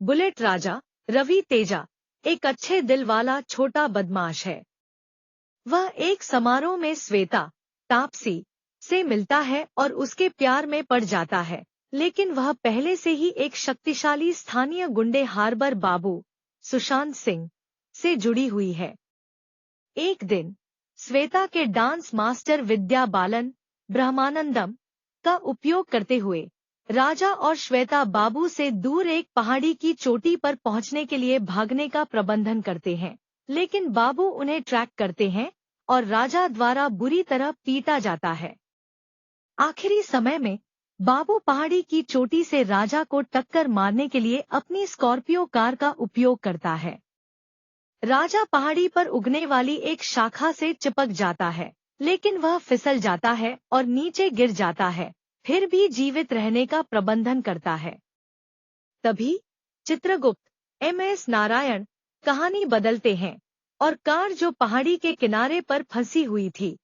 Bullet Raja Ravi Teja एक अच्छे दिल वाला छोटा बदमाश है। वह एक समारोह में श्वेता तापसी से मिलता है और उसके प्यार में पड़ जाता है, लेकिन वह पहले से ही एक शक्तिशाली स्थानीय गुंडे हार्बर बाबू सुशांत सिंह से जुड़ी हुई है। एक दिन श्वेता के डांस मास्टर विद्या बालन ब्रह्मानंदम का उपयोग करते हुए राजा और श्वेता बाबू से दूर एक पहाड़ी की चोटी पर पहुंचने के लिए भागने का प्रबंधन करते हैं, लेकिन बाबू उन्हें ट्रैक करते हैं और राजा द्वारा बुरी तरह पीटा जाता है। आखिरी समय में बाबू पहाड़ी की चोटी से राजा को टक्कर मारने के लिए अपनी स्कॉर्पियो कार का उपयोग करता है। राजा पहाड़ी पर उगने वाली एक शाखा से चिपक जाता है, लेकिन वह फिसल जाता है और नीचे गिर जाता है, फिर भी जीवित रहने का प्रबंधन करता है। तभी चित्रगुप्त MS नारायण कहानी बदलते हैं और कार जो पहाड़ी के किनारे पर फंसी हुई थी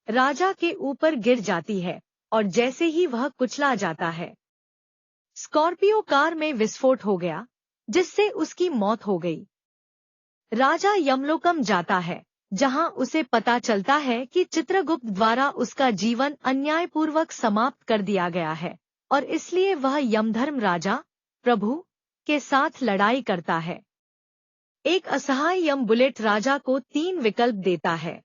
राजा के ऊपर गिर जाती है और जैसे ही वह कुचला जाता है, स्कॉर्पियो कार में विस्फोट हो गया जिससे उसकी मौत हो गई। राजा यमलोकम जाता है, जहां उसे पता चलता है कि चित्रगुप्त द्वारा उसका जीवन अन्यायपूर्वक समाप्त कर दिया गया है और इसलिए वह यमधर्म राजा प्रभु के साथ लड़ाई करता है। एक असहाय यम बुलेट राजा को 3 विकल्प देता है।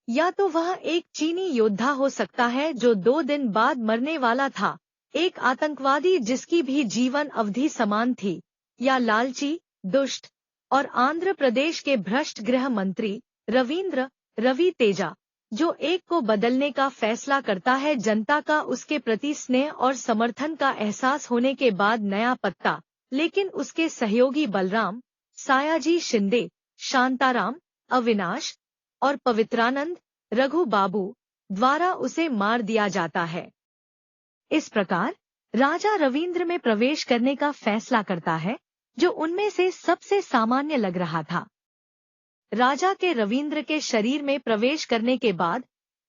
या तो वह एक चीनी योद्धा हो सकता है जो 2 दिन बाद मरने वाला था, एक आतंकवादी जिसकी भी जीवन अवधि समान थी, या लालची दुष्ट और आंध्र प्रदेश के भ्रष्ट गृह मंत्री रवि तेजा, जो एक को बदलने का फैसला करता है जनता का उसके प्रति स्नेह और समर्थन का एहसास होने के बाद नया पत्ता, लेकिन उसके सहयोगी बलराम सायाजी शिंदे, शांताराम अविनाश और पवित्रानंद रघु बाबू द्वारा उसे मार दिया जाता है। इस प्रकार राजा रविंद्र में प्रवेश करने का फैसला करता है, जो उनमें से सबसे सामान्य लग रहा था। राजा के रविंद्र के शरीर में प्रवेश करने के बाद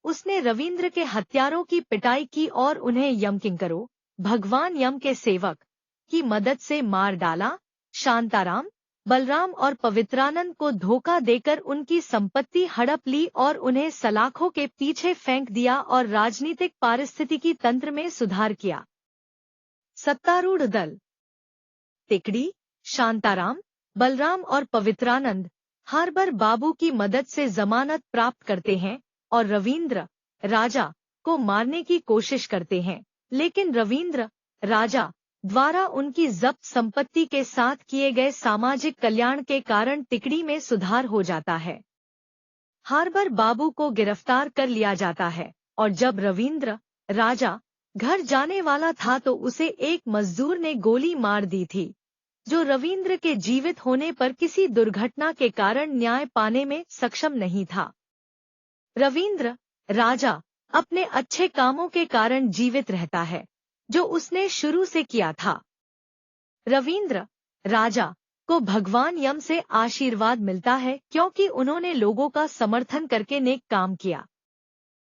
उसने रविंद्र के हत्यारों की पिटाई की और उन्हें यमकिंकरों भगवान यम के सेवक की मदद से मार डाला। शांताराम बलराम और पवित्रानंद को धोखा देकर उनकी संपत्ति हड़प ली और उन्हें सलाखों के पीछे फेंक दिया और राजनीतिक पारिस्थितिकी तंत्र में सुधार किया। सत्तारूढ़ दल तिकड़ी शांताराम बलराम और पवित्रानंद हार्बर बाबू की मदद से जमानत प्राप्त करते हैं और रविंद्र राजा को मारने की कोशिश करते हैं, लेकिन रविंद्र राजा द्वारा उनकी जब्त संपत्ति के साथ किए गए सामाजिक कल्याण के कारण तिकड़ी में सुधार हो जाता है। हार्बर बाबू को गिरफ्तार कर लिया जाता है और जब रविंद्र राजा घर जाने वाला था तो उसे एक मजदूर ने गोली मार दी थी, जो रविंद्र के जीवित होने पर किसी दुर्घटना के कारण न्याय पाने में सक्षम नहीं था। रविंद्र राजा अपने अच्छे कामों के कारण जीवित रहता है, जो उसने शुरू से किया था। रविंद्र राजा को भगवान यम से आशीर्वाद मिलता है क्योंकि उन्होंने लोगों का समर्थन करके नेक काम किया।